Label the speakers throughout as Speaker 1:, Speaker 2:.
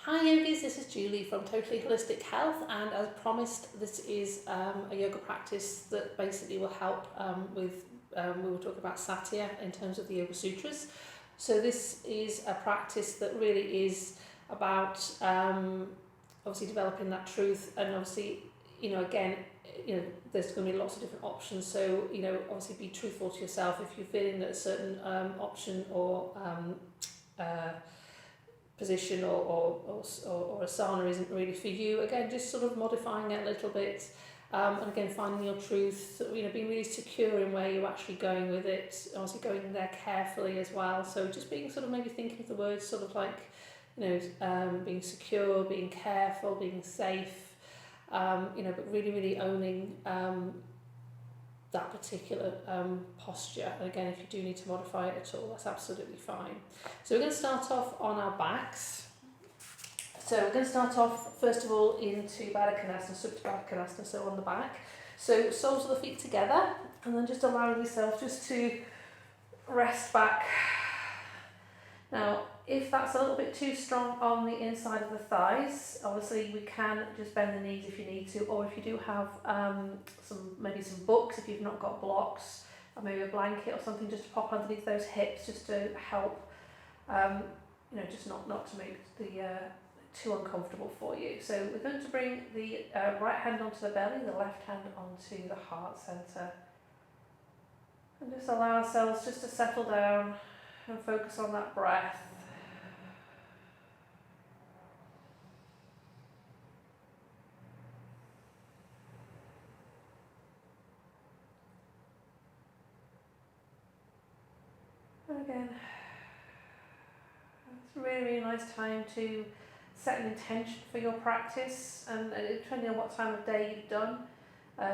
Speaker 1: Hi yogis, this is Julie from Totally Holistic Health, and as promised, this is a yoga practice that basically will help we will talk about Satya in terms of the Yoga Sutras. So this is a practice that really is about obviously developing that truth, and obviously, again, there's going to be lots of different options. So, obviously be truthful to yourself if you're feeling that a certain option or position or asana isn't really for you. Again, just sort of modifying it a little bit, and again finding your truth, being really secure in where you're actually going with it, obviously going there carefully as well. So just being sort of maybe thinking of the words sort of like, being secure, being careful, being safe, but really owning that particular posture. And again, if you do need to modify it at all, that's absolutely fine. So we're going to start off on our backs. So we're going to start off first of all into Baddha Konasana, Supta Baddha Konasana, so on the back. So soles of the feet together, and then just allowing yourself just to rest back. Now, if that's a little bit too strong on the inside of the thighs, obviously we can just bend the knees if you need to, or if you do have maybe some books, if you've not got blocks, or maybe a blanket or something just to pop underneath those hips just to help, just not to make the too uncomfortable for you. So we're going to bring the right hand onto the belly, the left hand onto the heart centre, and just allow ourselves just to settle down and focus on that breath. And again, it's a really nice time to set an intention for your practice, and depending on what time of day you've done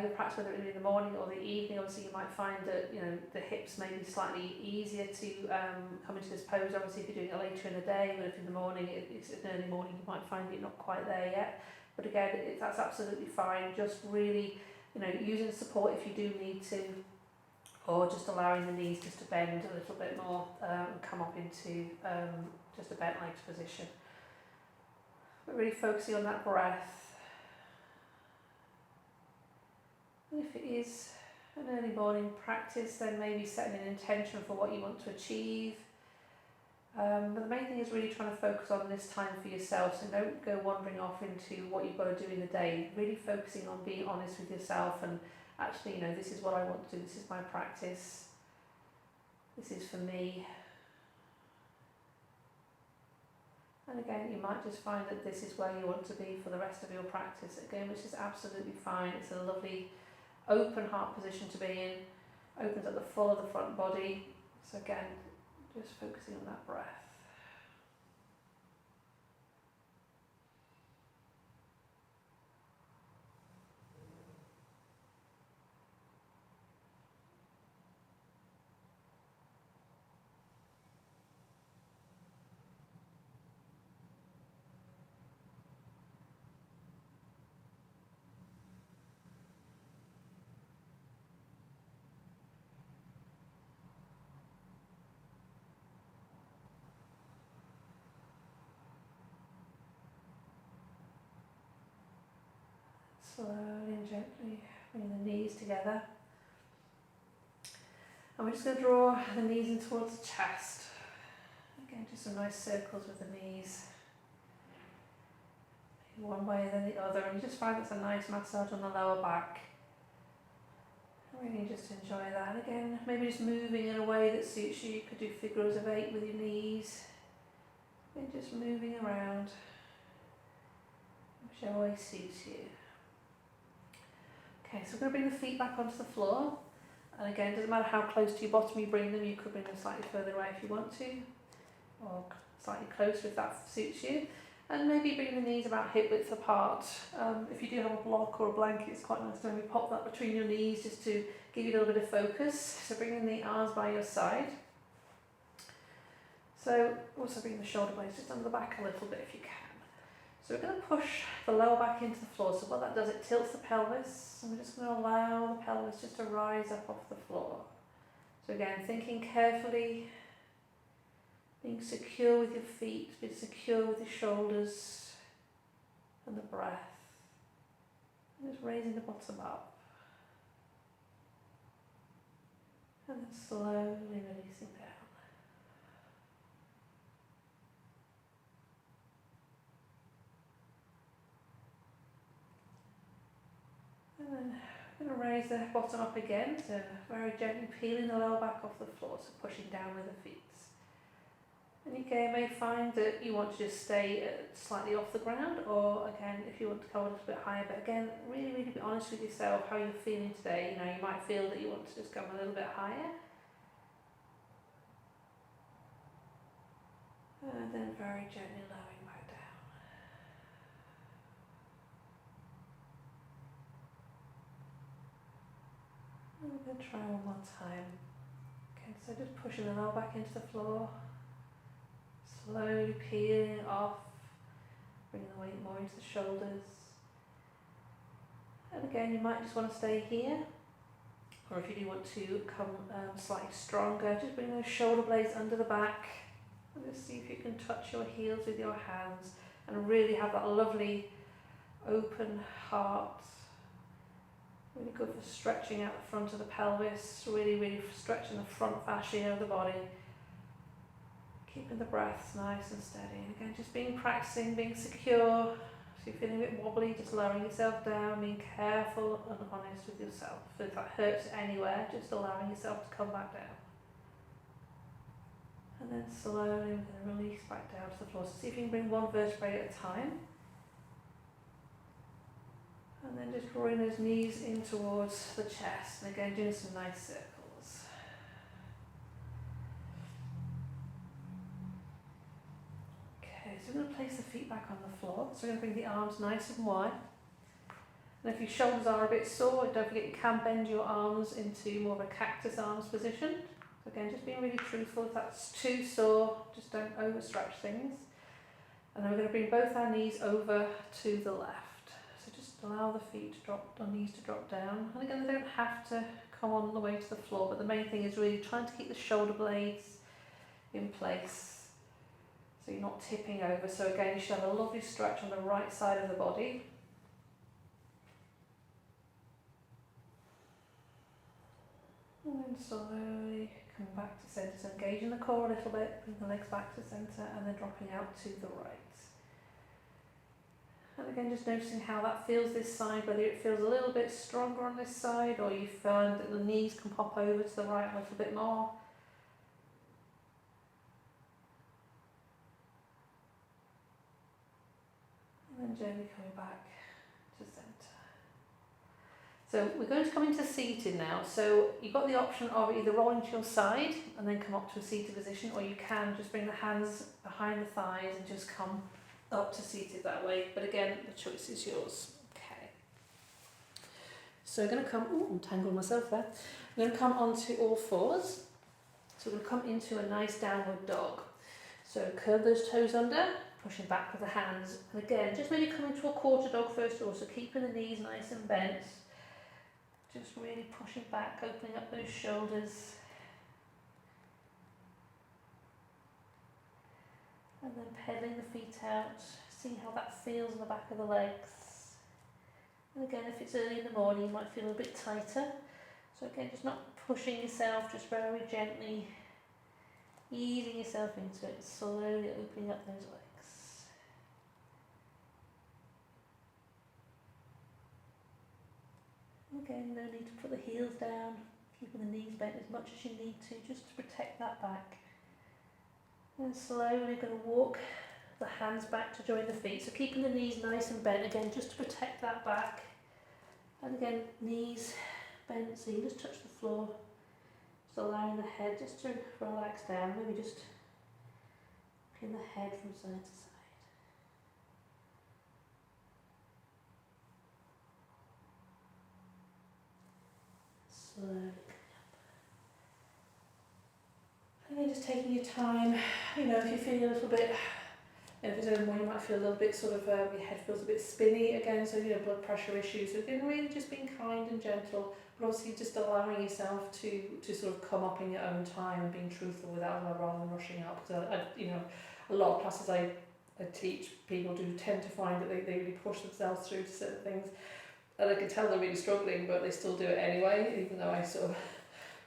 Speaker 1: your practice, whether it be in the morning or the evening, obviously you might find that the hips may be slightly easier to come into this pose. Obviously, if you're doing it later in the day, but if in the morning it's an early morning, you might find it not quite there yet. But again, that's absolutely fine. Just really, using support if you do need to, or just allowing the knees just to bend a little bit more and come up into just a bent legs position. But really focusing on that breath. And if it is an early morning practice, then maybe setting an intention for what you want to achieve. But the main thing is really trying to focus on this time for yourself, so don't go wandering off into what you've got to do in the day. Really focusing on being honest with yourself and actually, this is what I want to do, this is my practice, this is for me. And again, you might just find that this is where you want to be for the rest of your practice, again, which is absolutely fine. It's a lovely open heart position to be in, opens up the full of the front body. So again, just focusing on that breath. Slowly and gently bring the knees together. And we're just going to draw the knees in towards the chest. Again, just some nice circles with the knees. One way and then the other. And you just find that's a nice massage on the lower back. Really just enjoy that. And again, maybe just moving in a way that suits you. You could do figures of 8 with your knees. And just moving around, whichever way suits you. Okay, so we're going to bring the feet back onto the floor, and again, it doesn't matter how close to your bottom you bring them, you could bring them slightly further away if you want to, or slightly closer if that suits you, and maybe bring the knees about hip width apart. If you do have a block or a blanket, it's quite nice to maybe pop that between your knees just to give you a little bit of focus. So bringing the arms by your side. So also bring the shoulder blades just under the back a little bit if you can. So we're going to push the lower back into the floor. So what that does, it tilts the pelvis, and we're just going to allow the pelvis just to rise up off the floor. So again, thinking carefully, Being secure with your feet, being secure with your shoulders and the breath. And just raising the bottom up. And then slowly releasing down. And then I'm going to raise the bottom up again, so very gently peeling the lower back off the floor, so pushing down with the feet. And you may find that you want to just stay slightly off the ground, or again, if you want to go a little bit higher, but again, really be honest with yourself how you're feeling today. You know, you might feel that you want to just go a little bit higher. And then very gently lowering back down. And then try one more time. Okay, so just pushing the lower back into the floor. Slowly peeling off, bringing the weight more into the shoulders. And again, you might just want to stay here, or if you do want to come slightly stronger, just bring those shoulder blades under the back, and just see if you can touch your heels with your hands, and really have that lovely open heart. Really good for stretching out the front of the pelvis, really stretching the front fascia of the body. Keeping the breaths nice and steady. And again, just practicing being secure. If you're feeling a bit wobbly, just lowering yourself down, being careful and honest with yourself. If that hurts anywhere, just allowing yourself to come back down. And then slowly we're going to release back down to the floor. So see if you can bring one vertebrae at a time. And then just drawing those knees in towards the chest. And again, doing some nice circles. So we're going to place the feet back on the floor. So we're going to bring the arms nice and wide. And if your shoulders are a bit sore, don't forget you can bend your arms into more of a cactus arms position. So again, just being really truthful. If that's too sore, just don't overstretch things. And then we're going to bring both our knees over to the left. So just allow the feet to drop, the knees to drop down. And again, they don't have to come all the way to the floor, but the main thing is really trying to keep the shoulder blades in place, so you're not tipping over. So again, you should have a lovely stretch on the right side of the body. And then slowly come back to centre. So engaging the core a little bit, bring the legs back to centre, and then dropping out to the right. And again, just noticing how that feels this side, whether it feels a little bit stronger on this side, or you find that the knees can pop over to the right a little bit more. And then gently coming back to centre. So we're going to come into seated now. So you've got the option of either rolling to your side and then come up to a seated position, or you can just bring the hands behind the thighs and just come up to seated that way. But again, the choice is yours. Okay. So we're going to come, I'm tangled myself there. I'm going to come onto all fours. So we're going to come into a nice downward dog. So curl those toes under, pushing back with the hands. And again, just maybe come into a quarter dog first, also keeping the knees nice and bent. Just really pushing back, opening up those shoulders. And then pedaling the feet out, seeing how that feels in the back of the legs. And again, if it's early in the morning, you might feel a bit tighter. So again, just not pushing yourself, just very gently easing yourself into it, slowly opening up those legs. Again, no need to put the heels down, keeping the knees bent as much as you need to, just to protect that back. And slowly going to walk the hands back to join the feet. So keeping the knees nice and bent, again, just to protect that back. And again, knees bent, so you just touch the floor. Just allowing the head just to relax down, maybe just pin the head from side to side. Slowly coming up. And then just taking your time, you know, if you're feeling a little bit And if there's any more, you might feel a little bit sort of, your head feels a bit spinny again, so blood pressure issues. So again, really just being kind and gentle, but obviously just allowing yourself to sort of come up in your own time and being truthful without rather than rushing up. Because a lot of classes I teach, people do tend to find that they really push themselves through to certain things. And I can tell they're really struggling, but they still do it anyway, even though I sort of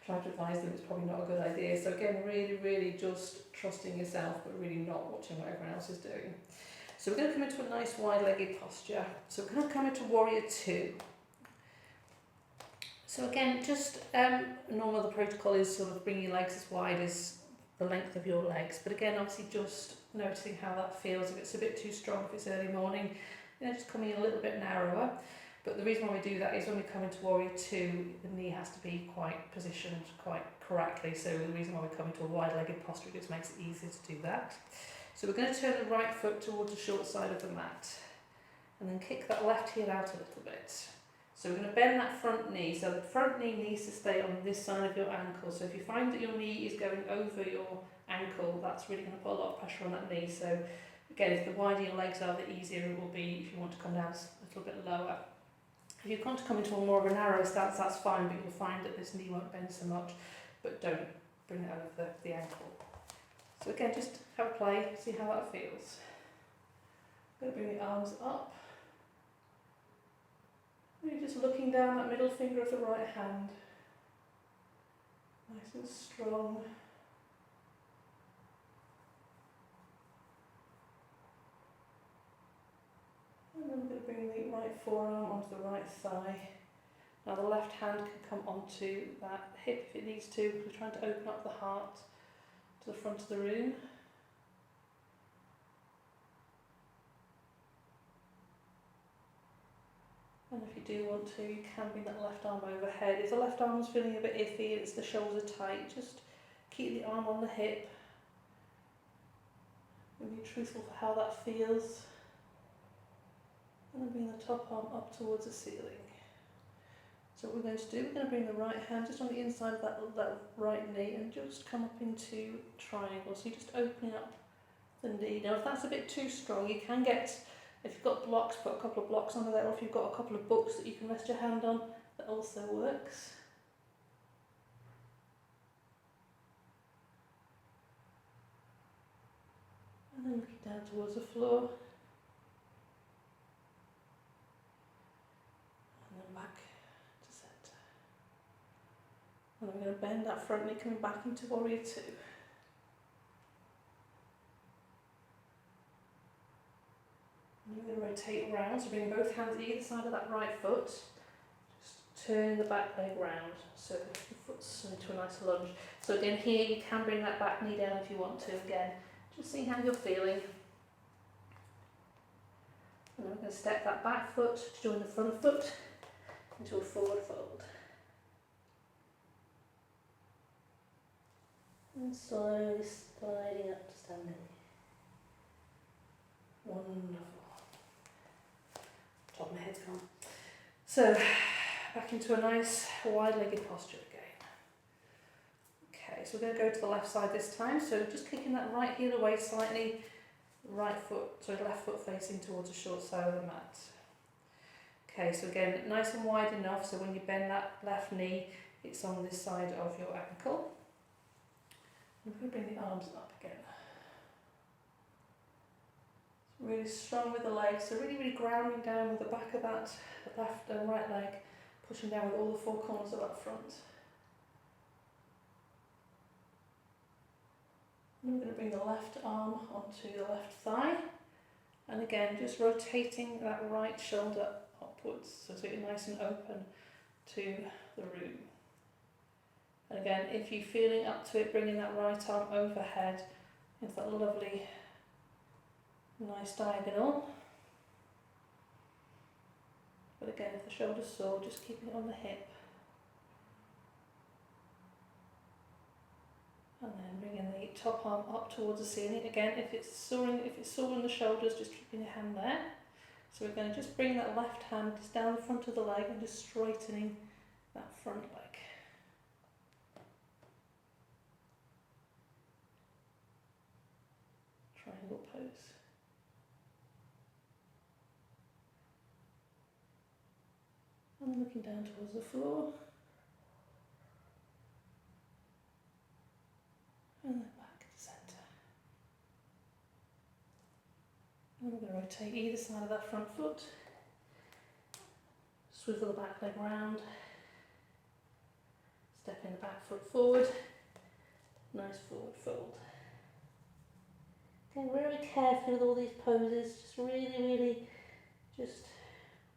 Speaker 1: try to advise them it's probably not a good idea. So again, really, really just trusting yourself, but really not watching what everyone else is doing. So we're going to come into a nice wide-legged posture. So we're going to come into Warrior 2. So again, just normal, the protocol is sort of bring your legs as wide as the length of your legs. But again, obviously just noticing how that feels. If it's a bit too strong, if it's early morning, just coming in a little bit narrower. But the reason why we do that is when we come into Warrior 2, the knee has to be quite positioned quite correctly. So the reason why we come into a wide-legged posture just makes it easier to do that. So we're going to turn the right foot towards the short side of the mat. And then kick that left heel out a little bit. So we're going to bend that front knee. So the front knee needs to stay on this side of your ankle. So if you find that your knee is going over your ankle, that's really going to put a lot of pressure on that knee. So again, if the wider your legs are, the easier it will be if you want to come down a little bit lower. If you want to come into a more of a narrow stance, that's fine, but you'll find that this knee won't bend so much, but don't bring it over the ankle. So again, just have a play, see how that feels. I'm going to bring the arms up. You're just looking down that middle finger of the right hand. Nice and strong. And then I'm going to bring the right forearm onto the right thigh. Now the left hand can come onto that hip if it needs to. We're trying to open up the heart to the front of the room. And if you do want to, you can bring that left arm overhead. If the left arm is feeling a bit iffy and it's the shoulder tight, just keep the arm on the hip. And be truthful for how that feels. And then bring the top arm up towards the ceiling. So what we're going to do, we're going to bring the right hand just on the inside of that right knee and just come up into triangle. So you're just opening up the knee. Now if that's a bit too strong, you can get, if you've got blocks, put a couple of blocks under there, or if you've got a couple of books that you can rest your hand on, that also works. And then looking down towards the floor. And then back to centre. And I'm going to bend that front knee coming back into Warrior 2. And you're going to rotate around, so bring both hands either side of that right foot. Just turn the back leg round, so the foot's into a nice lunge. So again here you can bring that back knee down if you want to, again, just see how you're feeling. And then we're going to step that back foot to join the front foot into a forward fold. And slowly sliding up to standing. Wonderful. Top of my head's gone. So, back into a nice wide-legged posture again. Okay, so we're going to go to the left side this time. So just kicking that right heel away slightly, left foot facing towards the short side of the mat. Okay, so again, nice and wide enough so when you bend that left knee, it's on this side of your ankle. I'm going to bring the arms up again. Really strong with the legs, so really grounding down with the back of that left and right leg, pushing down with all the four corners of that front. And I'm going to bring the left arm onto the left thigh, and again just rotating that right shoulder upwards, so you're nice and open to the room. And again, if you're feeling up to it, bringing that right arm overhead into that lovely nice diagonal. But again, if the shoulder's sore, just keep it on the hip. And then bringing the top arm up towards the ceiling. Again, if it's sore in the shoulders, just keeping your hand there. So we're going to just bring that left hand just down the front of the leg and just straightening that front leg. Triangle pose. And looking down towards the floor. And then back to centre. And we're going to rotate either side of that front foot. Swivel the back leg round. Stepping the back foot forward. Nice forward fold. Again, very carefully with all these poses, just really just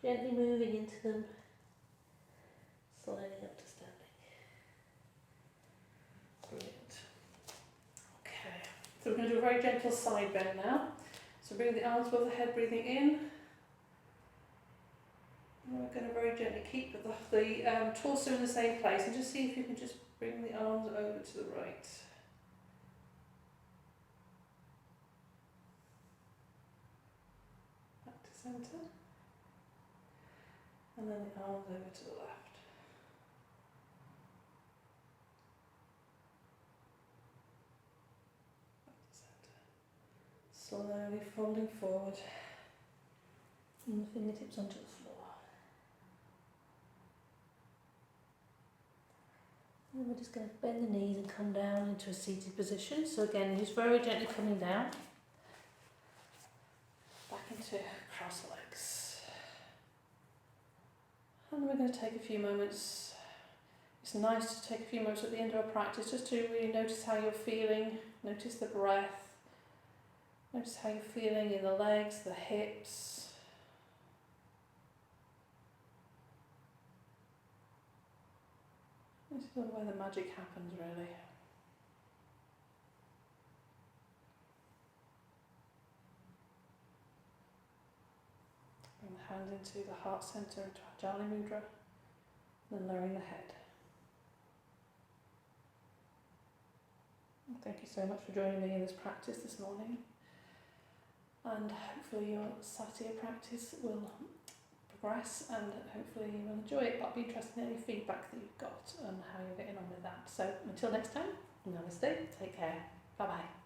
Speaker 1: gently moving into them, sliding up to standing. Brilliant. Okay, so we're going to do a very gentle side bend now. So bring the arms above the head, breathing in. And we're going to very gently keep the torso in the same place, and just see if you can just bring the arms over to the right. Back to centre. And then the arms over to the left. Back to centre. Slowly folding forward. And the fingertips onto the floor. And then we're just going to bend the knees and come down into a seated position. So again, just very gently coming down. Back into cross legs. And we're going to take a few moments. It's nice to take a few moments at the end of our practice just to really notice how you're feeling. Notice the breath. Notice how you're feeling in the legs, the hips. This is where the magic happens, really. Bring the hand into the heart centre, into Ajali Mudra, then lowering the head. Thank you so much for joining me in this practice this morning. And hopefully your Satya practice will progress, and hopefully you will enjoy it. But I'll be interested in any feedback that you've got and how you're getting on with that. So until next time, namaste, take care, bye bye.